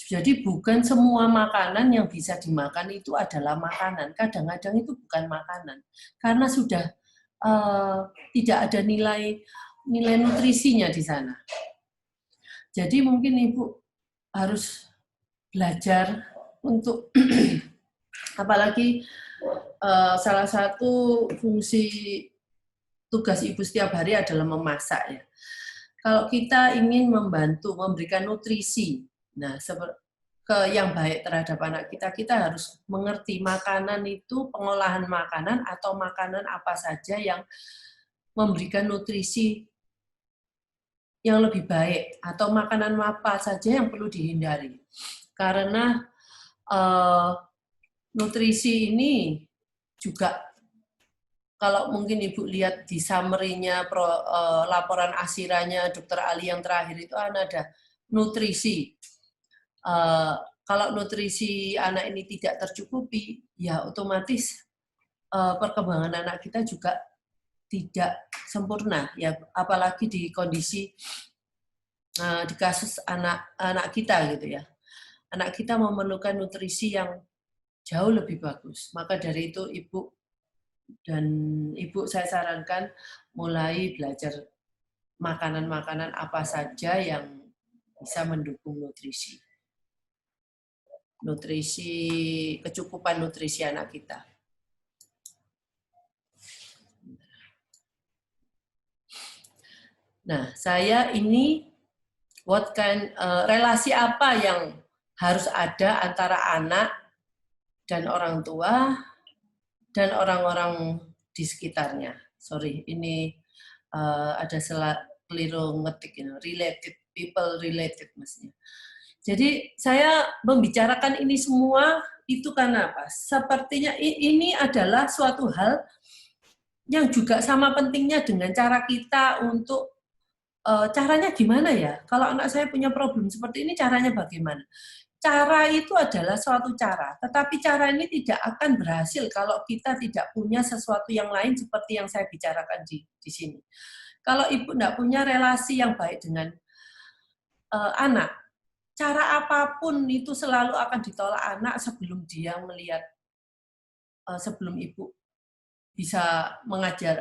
Jadi bukan semua makanan yang bisa dimakan itu adalah makanan. Kadang-kadang itu bukan makanan. Karena sudah tidak ada nilai nutrisinya di sana. Jadi mungkin Ibu harus belajar untuk apalagi salah satu fungsi tugas Ibu setiap hari adalah memasak ya. Kalau kita ingin membantu memberikan nutrisi, nah yang baik terhadap anak kita, kita harus mengerti makanan itu pengolahan makanan atau makanan apa saja yang memberikan nutrisi yang lebih baik atau makanan apa saja yang perlu dihindari. Karena nutrisi ini juga kalau mungkin Ibu lihat di summary-nya laporan asiranya Dr. Ali yang terakhir itu ada nutrisi. Kalau nutrisi anak ini tidak tercukupi, ya otomatis perkembangan anak kita juga tidak sempurna, ya apalagi di kondisi di kasus anak kita gitu ya. Anak kita memerlukan nutrisi yang jauh lebih bagus. Maka dari itu Ibu saya sarankan mulai belajar makanan-makanan apa saja yang bisa mendukung nutrisi. Kecukupan nutrisi anak kita. Nah, saya ini relasi apa yang harus ada antara anak dan orang tua dan orang-orang di sekitarnya. Sorry, ini ada keliru ngetik, related maksudnya. Jadi saya membicarakan ini semua itu karena apa? Sepertinya ini adalah suatu hal yang juga sama pentingnya dengan cara kita untuk caranya gimana ya? Kalau anak saya punya problem seperti ini, caranya bagaimana? Cara itu adalah suatu cara, tetapi cara ini tidak akan berhasil kalau kita tidak punya sesuatu yang lain seperti yang saya bicarakan di sini. Kalau Ibu tidak punya relasi yang baik dengan anak, cara apapun itu selalu akan ditolak anak sebelum dia melihat, sebelum Ibu bisa mengajar,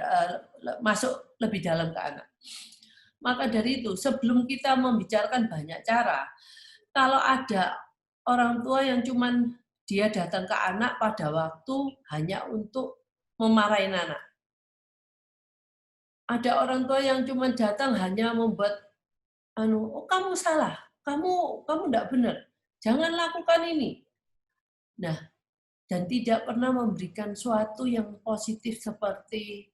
masuk lebih dalam ke anak. Maka dari itu, sebelum kita membicarakan banyak cara, kalau ada orang tua yang cuman dia datang ke anak pada waktu hanya untuk memarahin anak. Ada orang tua yang cuma datang hanya membuat oh kamu salah, kamu enggak benar, jangan lakukan ini. Nah, dan tidak pernah memberikan suatu yang positif seperti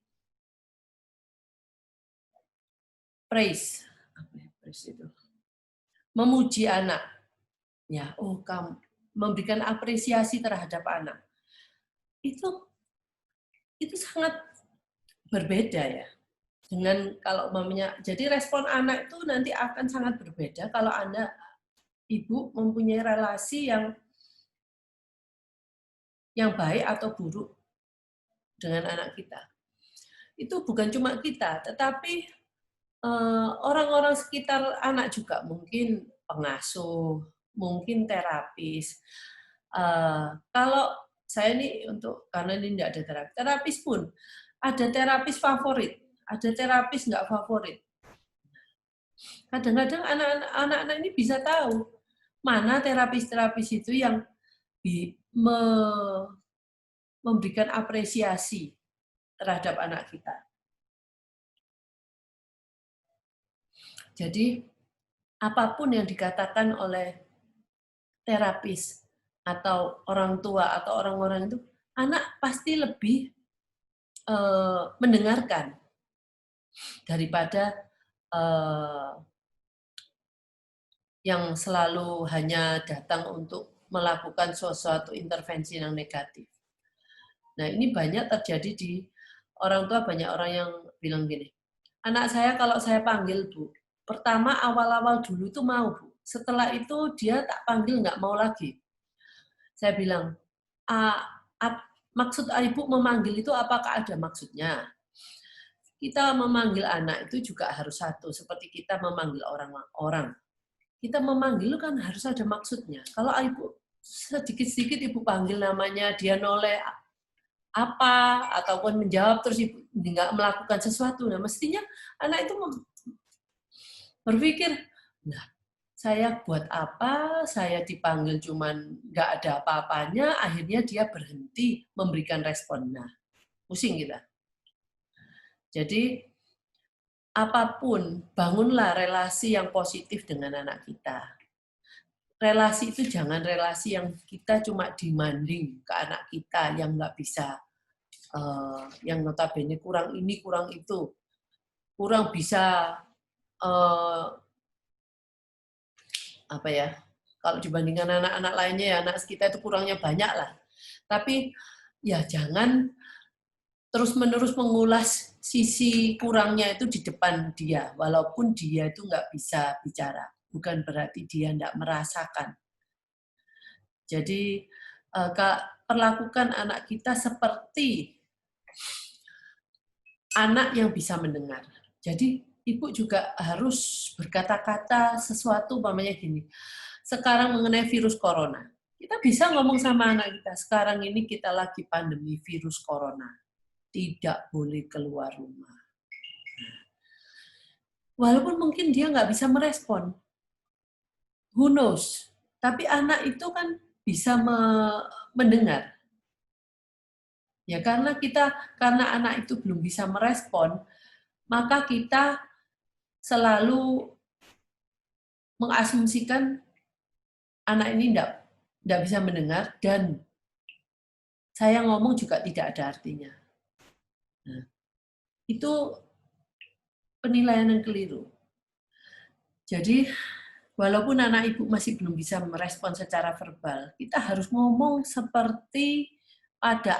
praise itu. Memuji anak. Ya, oh kamu memberikan apresiasi terhadap anak. Itu sangat berbeda ya. Dengan kalau mamanya, jadi respon anak itu nanti akan sangat berbeda kalau Anda Ibu mempunyai relasi yang baik atau buruk dengan anak kita. Itu bukan cuma kita, tetapi orang-orang sekitar anak juga, mungkin pengasuh, mungkin terapis. Kalau saya ini karena ini tidak ada terapis pun, ada terapis favorit, ada terapis nggak favorit. Kadang-kadang anak-anak ini bisa tahu mana terapis-terapis itu yang memberikan apresiasi terhadap anak kita. Jadi, apapun yang dikatakan oleh terapis atau orang tua atau orang-orang itu, anak pasti lebih mendengarkan daripada yang selalu hanya datang untuk melakukan suatu intervensi yang negatif. Nah, ini banyak terjadi di orang tua, banyak orang yang bilang gini, anak saya kalau saya panggil Bu, pertama awal-awal dulu itu mau Bu, setelah itu dia tak panggil nggak mau lagi. Saya bilang, maksud Ibu memanggil itu apakah ada maksudnya? Kita memanggil anak itu juga harus satu, seperti kita memanggil orang-orang. kita memanggil kan harus ada maksudnya. Kalau ibu sedikit-sedikit ibu panggil namanya, dia noleh apa, ataupun menjawab terus ibu nggak melakukan sesuatu, nah mestinya anak itu berpikir, nah saya buat apa, saya dipanggil cuman nggak ada apa-apanya, akhirnya dia berhenti memberikan respon. Nah, pusing kita. Jadi apapun, bangunlah relasi yang positif dengan anak kita. Relasi itu jangan relasi yang kita cuma demanding ke anak kita yang nggak bisa, yang notabene kurang ini, kurang itu, kurang bisa, apa ya, kalau dibandingkan anak-anak lainnya ya anak kita itu kurangnya banyak lah. Tapi ya jangan terus-menerus mengulas sisi kurangnya itu di depan dia, walaupun dia itu nggak bisa bicara. Bukan berarti dia nggak merasakan. Jadi perlakukan anak kita seperti anak yang bisa mendengar. Jadi ibu juga harus berkata-kata sesuatu, umpamanya gini. Sekarang mengenai virus corona, kita bisa ngomong sama anak kita, sekarang ini kita lagi pandemi virus corona. Tidak boleh keluar rumah. Walaupun mungkin dia nggak bisa merespon. Who knows? Tapi anak itu kan bisa mendengar. Ya karena anak itu belum bisa merespon, maka kita selalu mengasumsikan anak ini tidak bisa mendengar dan saya ngomong juga tidak ada artinya. Nah, itu penilaian yang keliru. Jadi walaupun anak ibu masih belum bisa merespon secara verbal, kita harus ngomong seperti pada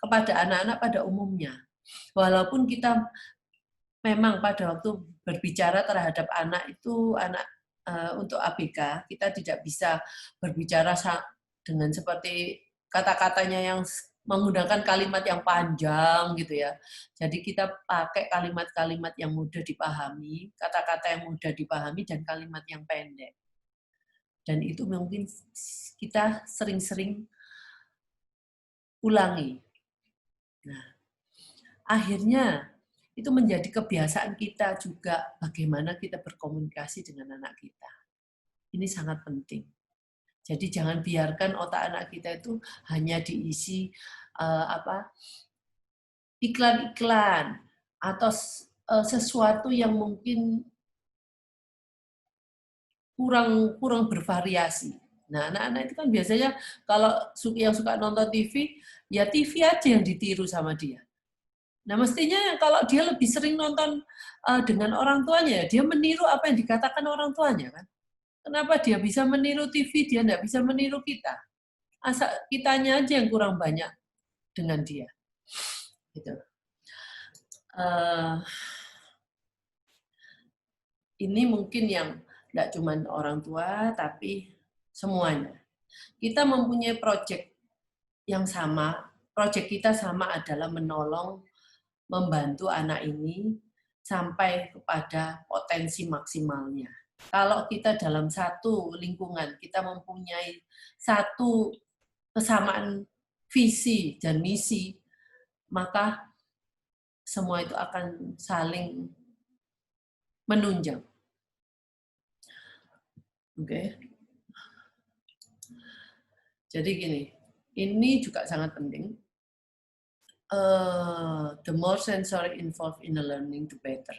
kepada anak-anak pada umumnya. Walaupun kita memang pada waktu berbicara terhadap anak itu untuk ABK, kita tidak bisa berbicara dengan seperti kata-katanya yang menggunakan kalimat yang panjang gitu ya. Jadi kita pakai kalimat-kalimat yang mudah dipahami, kata-kata yang mudah dipahami dan kalimat yang pendek. Dan itu mungkin kita sering-sering ulangi. Nah, akhirnya itu menjadi kebiasaan kita juga bagaimana kita berkomunikasi dengan anak kita. Ini sangat penting. Jadi jangan biarkan otak anak kita itu hanya diisi iklan-iklan atau sesuatu yang mungkin kurang bervariasi. Nah, anak-anak itu kan biasanya kalau yang suka nonton TV, ya TV aja yang ditiru sama dia. Nah, mestinya kalau dia lebih sering nonton dengan orang tuanya, dia meniru apa yang dikatakan orang tuanya kan. Kenapa dia bisa meniru TV, dia tidak bisa meniru kita? Asal kitanya aja yang kurang banyak dengan dia. Gitu. Ini mungkin yang tidak cuma orang tua, tapi semuanya. Kita mempunyai proyek yang sama, proyek kita sama adalah menolong, membantu anak ini sampai kepada potensi maksimalnya. Kalau kita dalam satu lingkungan, kita mempunyai satu kesamaan visi dan misi, maka semua itu akan saling menunjang. Oke. Jadi gini, ini juga sangat penting. The more sensory involved in the learning, the better.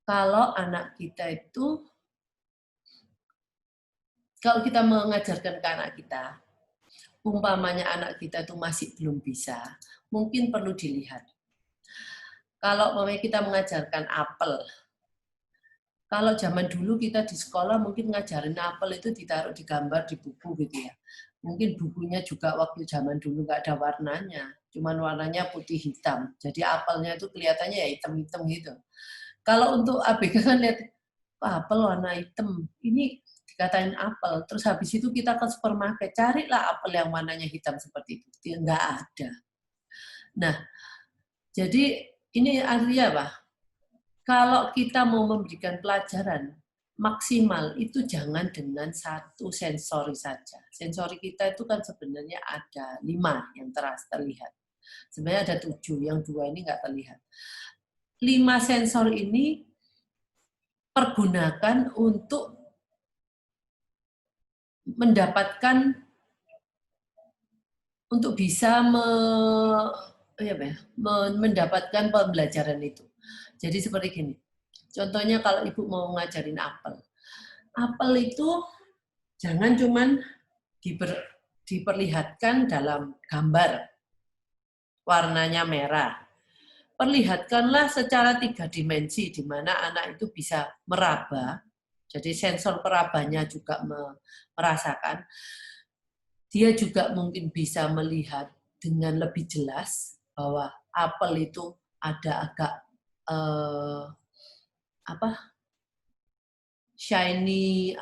Kalau anak kita itu, kalau kita mengajarkan ke anak kita, umpamanya anak kita itu masih belum bisa, mungkin perlu dilihat. Kalau kita mengajarkan apel, kalau zaman dulu kita di sekolah mungkin ngajarin apel itu ditaruh di gambar di buku gitu ya. Mungkin bukunya juga waktu zaman dulu nggak ada warnanya, cuman warnanya putih hitam. Jadi apelnya itu kelihatannya ya hitam-hitam gitu. Kalau untuk ABK kan lihat apel warna hitam, ini dikatain apel. Terus habis itu kita ke supermarket, carilah apel yang warnanya hitam seperti itu. Dia nggak ada. Nah, jadi ini artinya apa? Kalau kita mau memberikan pelajaran, maksimal itu jangan dengan satu sensori saja. Sensori kita itu kan sebenarnya ada 5 yang terlihat. Sebenarnya ada 7, yang 2 ini nggak terlihat. 5 sensor ini pergunakan untuk mendapatkan, untuk bisa mendapatkan pembelajaran itu. Jadi seperti gini, contohnya kalau ibu mau ngajarin apel. Apel itu jangan cuman diperlihatkan dalam gambar, warnanya merah. Perlihatkanlah secara 3 dimensi, di mana anak itu bisa meraba, jadi sensor perabanya juga merasakan. Dia juga mungkin bisa melihat dengan lebih jelas bahwa apel itu ada agak shiny,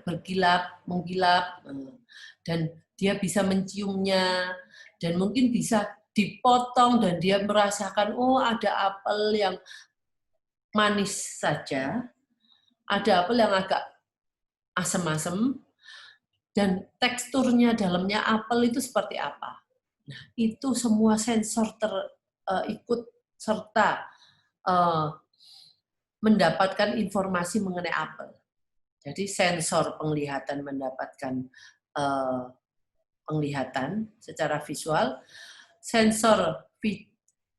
berkilap, mengkilap, dan dia bisa menciumnya, dan mungkin bisa dipotong dan dia merasakan, oh ada apel yang manis saja, ada apel yang agak asam-asam, dan teksturnya dalamnya apel itu seperti apa. Nah, itu semua sensor ikut serta mendapatkan informasi mengenai apel. Jadi sensor penglihatan mendapatkan penglihatan secara visual, sensor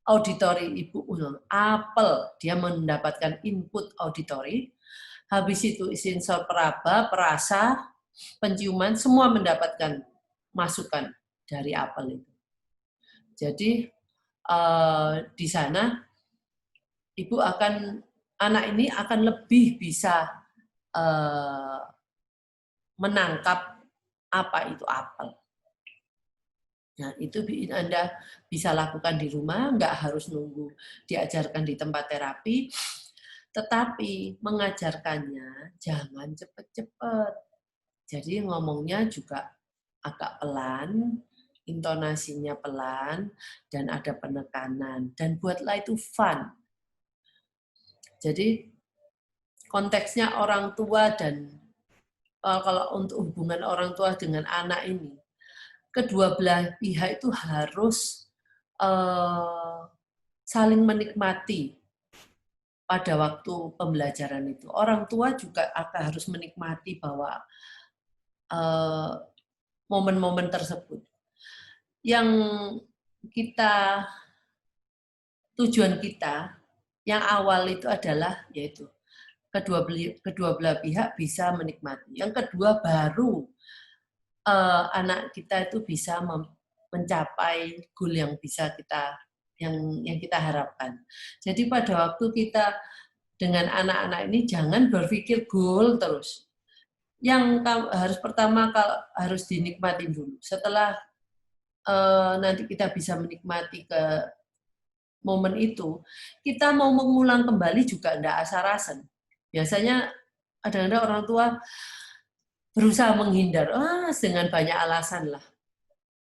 auditori ibu apel dia mendapatkan input auditori, habis itu sensor peraba, perasa, penciuman semua mendapatkan masukan dari apel itu. Jadi di sana anak ini akan lebih bisa menangkap apa itu apel. Nah, itu Anda bisa lakukan di rumah, nggak harus nunggu diajarkan di tempat terapi, tetapi mengajarkannya jangan cepat-cepat. Jadi ngomongnya juga agak pelan, intonasinya pelan, dan ada penekanan. Dan buatlah itu fun. Jadi konteksnya orang tua, dan kalau untuk hubungan orang tua dengan anak ini, kedua belah pihak itu harus saling menikmati pada waktu pembelajaran itu. Orang tua juga akan harus menikmati bahwa momen-momen tersebut. Yang tujuan kita yang awal itu adalah yaitu kedua belah pihak bisa menikmati. Yang kedua baru anak kita itu bisa mencapai goal yang bisa yang kita harapkan. Jadi pada waktu kita dengan anak-anak ini jangan berpikir goal terus. Yang harus pertama harus dinikmati dulu. Setelah nanti kita bisa menikmati ke momen itu, kita mau mengulang kembali juga tidak asal-asalan. Biasanya kadang-kadang orang tua berusaha menghindar, dengan banyak alasan lah.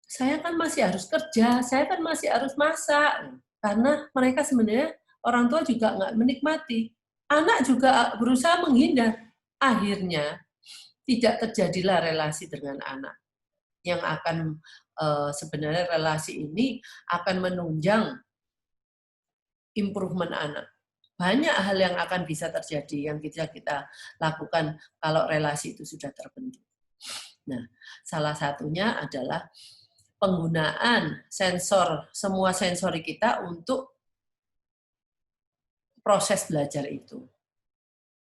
Saya kan masih harus kerja, saya kan masih harus masak. Karena mereka sebenarnya orang tua juga nggak menikmati. Anak juga berusaha menghindar. Akhirnya tidak terjadilah relasi dengan anak. Yang akan sebenarnya relasi ini akan menunjang improvement anak. Banyak hal yang akan bisa terjadi yang kita lakukan kalau relasi itu sudah terbentuk. Nah, salah satunya adalah penggunaan semua sensori kita untuk proses belajar itu.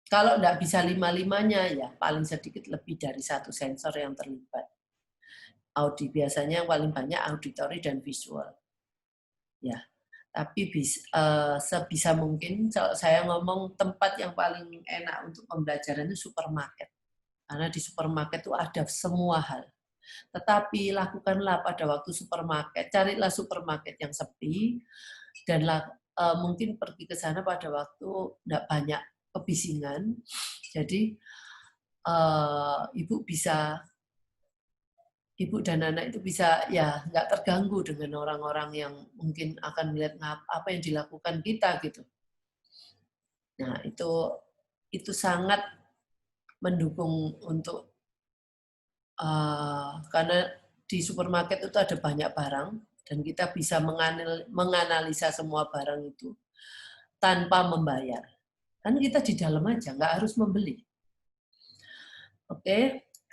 Kalau tidak bisa 5-5-nya, ya paling sedikit lebih dari 1 sensor yang terlibat. Biasanya yang paling banyak auditory dan visual. Ya, tapi sebisa mungkin saya ngomong tempat yang paling enak untuk pembelajaran itu supermarket. Karena di supermarket itu ada semua hal. Tetapi lakukanlah pada waktu supermarket, carilah supermarket yang sepi, dan mungkin pergi ke sana pada waktu tidak banyak kebisingan. Jadi ibu dan anak itu bisa ya nggak terganggu dengan orang-orang yang mungkin akan melihat apa yang dilakukan kita gitu. Nah itu sangat mendukung untuk karena di supermarket itu ada banyak barang dan kita bisa menganalisa semua barang itu tanpa membayar. Kan kita di dalam aja, nggak harus membeli. Oke,